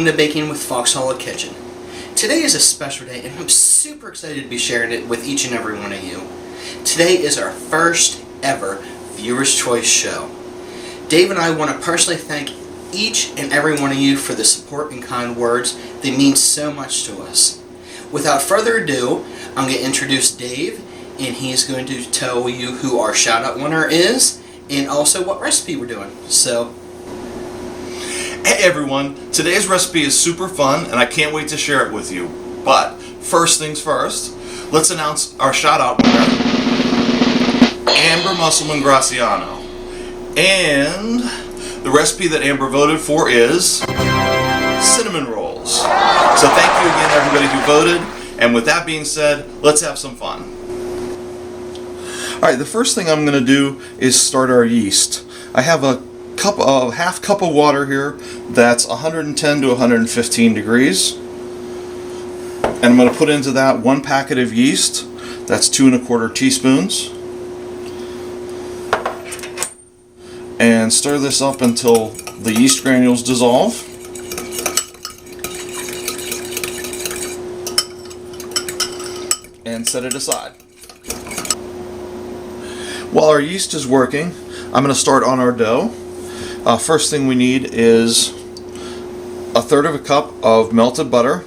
welcome to Baking with Foxhall Kitchen. Today is a special day and I'm super excited to be sharing it with each and every one of you. Today is our first ever Viewer's Choice show. Dave and I want to personally thank each and every one of you for the support and kind words. They mean so much to us. Without further ado, I'm going to introduce Dave, and he's going to tell you who our shout out winner is and also what recipe we're doing. So, hey everyone, today's recipe is super fun and I can't wait to share it with you. But first things first, let's announce our shout out winner, Amber Musselman Graciano. And the recipe that Amber voted for is cinnamon rolls. So thank you again everybody who voted, and with that being said, let's have some fun. Alright, the first thing I'm going to do is start our yeast. I have a half cup of water here that's 110 to 115 degrees, and I'm going to put into that 1 packet of yeast. That's 2 1/4 teaspoons, and stir this up until the yeast granules dissolve. And set it aside. While our yeast is working, I'm going to start on our dough. First thing we need is 1/3 cup of melted butter,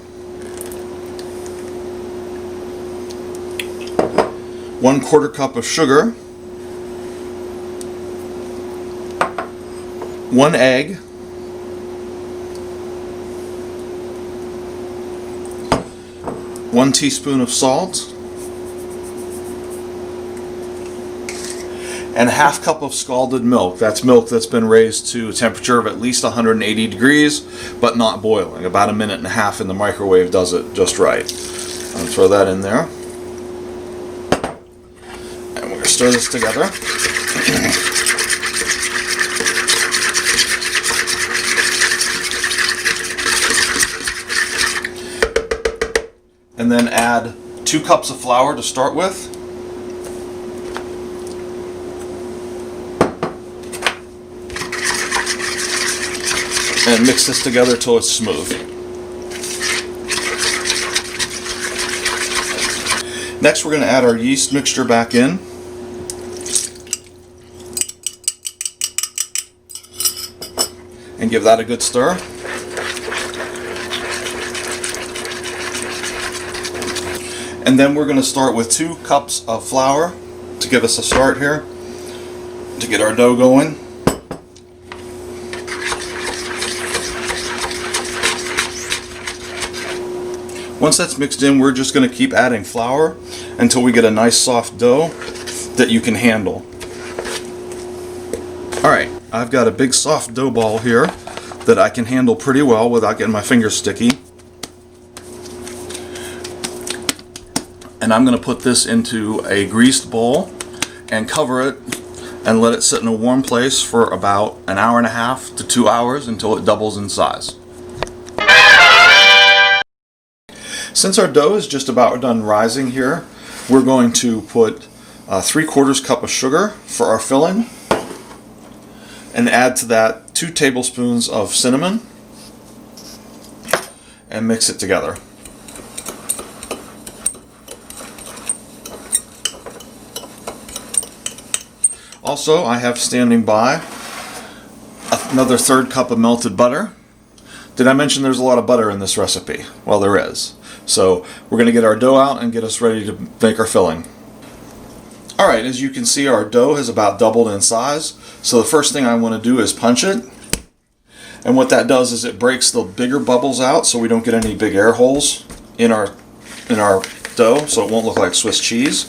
1/4 cup of sugar, 1 egg, 1 teaspoon of salt, and 1/2 cup of scalded milk. That's milk that's been raised to a temperature of at least 180 degrees, but not boiling. About 1.5 minutes in the microwave does it just right. I'll throw that in there. And we're going to stir this together. And then add 2 cups of flour to start with. And mix this together till it's smooth. Next, we're going to add our yeast mixture back in. And give that a good stir. And then we're going to start with 2 cups of flour to give us a start here, to get our dough going. Once that's mixed in, we're just going to keep adding flour until we get a nice soft dough that you can handle. Alright, I've got a big soft dough ball here that I can handle pretty well without getting my fingers sticky. And I'm going to put this into a greased bowl and cover it and let it sit in a warm place for about 1.5 hours to 2 hours until it doubles in size. Since our dough is just about done rising here, we're going to put 3/4 cup of sugar for our filling and add to that 2 tablespoons of cinnamon and mix it together. Also, I have standing by another 1/3 cup of melted butter. Did I mention there's a lot of butter in this recipe? Well, there is. So we're going to get our dough out and get us ready to make our filling. Alright, as you can see, our dough has about doubled in size. So the first thing I want to do is punch it. And what that does is it breaks the bigger bubbles out so we don't get any big air holes in our dough, so it won't look like Swiss cheese.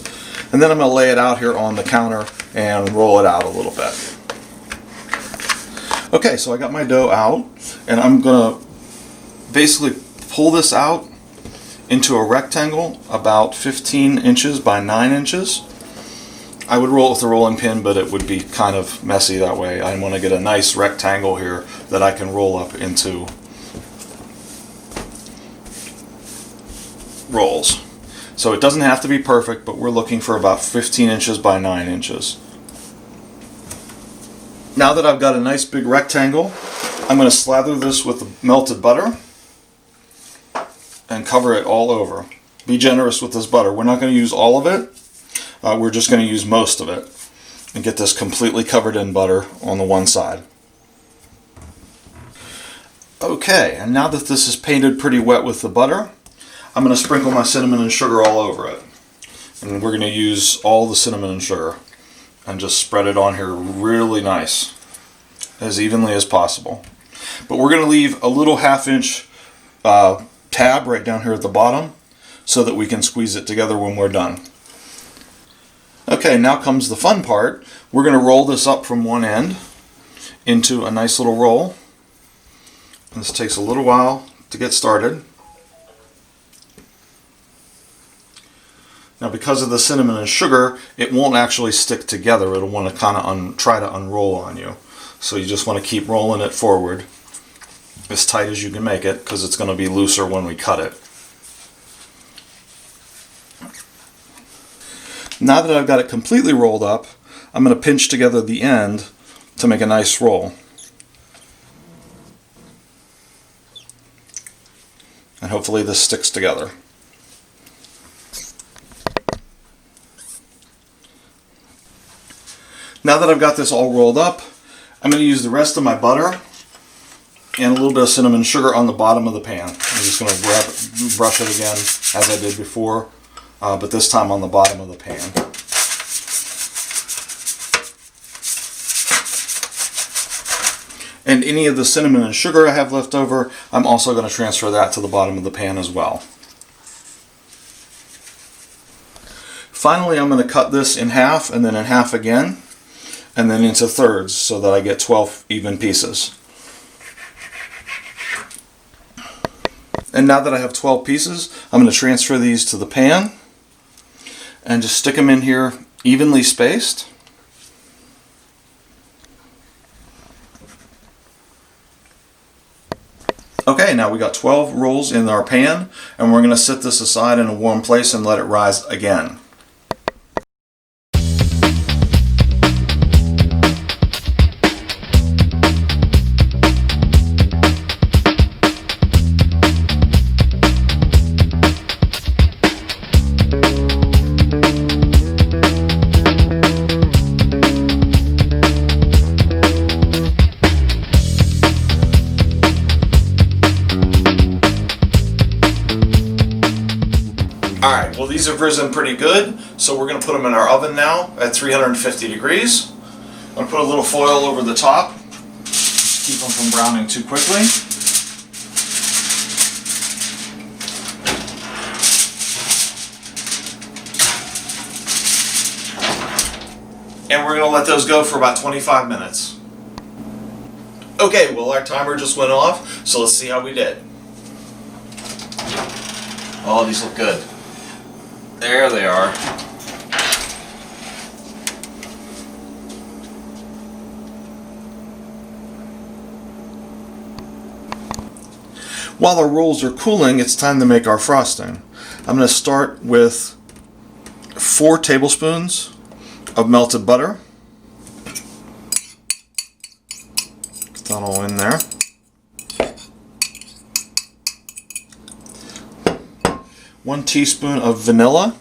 And then I'm going to lay it out here on the counter and roll it out a little bit. Okay, so I got my dough out, and I'm going to basically pull this out into a rectangle about 15 inches by 9 inches. I would roll it with a rolling pin, but it would be kind of messy that way. I want to get a nice rectangle here that I can roll up into rolls. So it doesn't have to be perfect, but we're looking for about 15 inches by 9 inches. Now that I've got a nice big rectangle, I'm going to slather this with melted butter and cover it all over. Be generous with this butter. We're not going to use all of it. We're just going to use most of it. And get this completely covered in butter on the one side. Okay, and now that this is painted pretty wet with the butter, I'm going to sprinkle my cinnamon and sugar all over it. And we're going to use all the cinnamon and sugar and just spread it on here really nice, as evenly as possible. But we're going to leave a little half-inch tab right down here at the bottom so that we can squeeze it together when we're done. Okay, now comes the fun part. We're going to roll this up from one end into a nice little roll. This takes a little while to get started. Now, because of the cinnamon and sugar, it won't actually stick together. It'll want to kind of try to unroll on you. So you just want to keep rolling it forward as tight as you can make it, because it's going to be looser when we cut it. Now that I've got it completely rolled up, I'm going to pinch together the end to make a nice roll. And hopefully this sticks together. Now that I've got this all rolled up, I'm going to use the rest of my butter and a little bit of cinnamon sugar on the bottom of the pan. I'm just going to brush it again as I did before, but this time on the bottom of the pan. And any of the cinnamon and sugar I have left over, I'm also going to transfer that to the bottom of the pan as well. Finally, I'm going to cut this in half and then in half again, and then into thirds so that I get 12 even pieces. And now that I have 12 pieces, I'm going to transfer these to the pan and just stick them in here evenly spaced. Okay, now we got 12 rolls in our pan, and we're going to set this aside in a warm place and let it rise again. Alright, well these have risen pretty good, so we're going to put them in our oven now at 350 degrees. I'm going to put a little foil over the top, just keep them from browning too quickly. And we're going to let those go for about 25 minutes. Okay, well our timer just went off, so let's see how we did. Oh, these look good. There they are. While our rolls are cooling, it's time to make our frosting. I'm going to start with 4 tablespoons of melted butter. Get that all in there. 1 teaspoon of vanilla,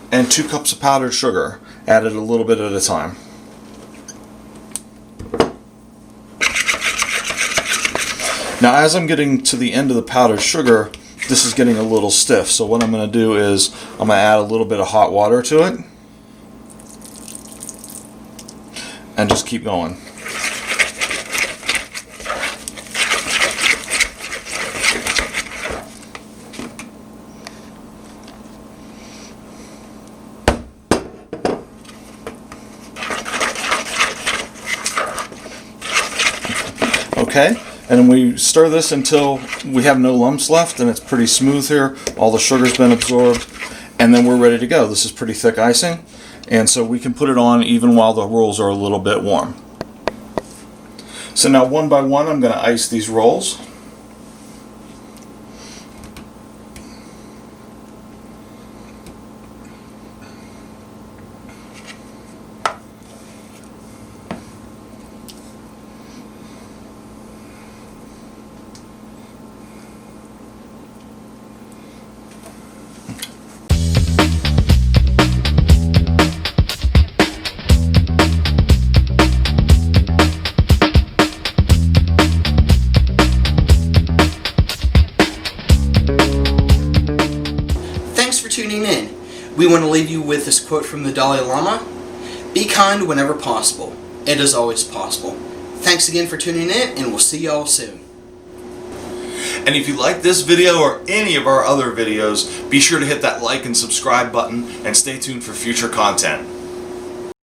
and 2 cups of powdered sugar, added a little bit at a time. Now as I'm getting to the end of the powdered sugar, this is getting a little stiff, so what I'm going to do is I'm going to add a little bit of hot water to it and just keep going. Okay, and we stir this until we have no lumps left and it's pretty smooth here. All the sugar's been absorbed, and then we're ready to go. This is pretty thick icing, and so we can put it on even while the rolls are a little bit warm. So now one by one I'm going to ice these rolls. we want to leave you with this quote from the Dalai Lama: be kind whenever possible. It is always possible. Thanks again for tuning in, and we'll see y'all soon. And if you like this video or any of our other videos, be sure to hit that like and subscribe button and stay tuned for future content.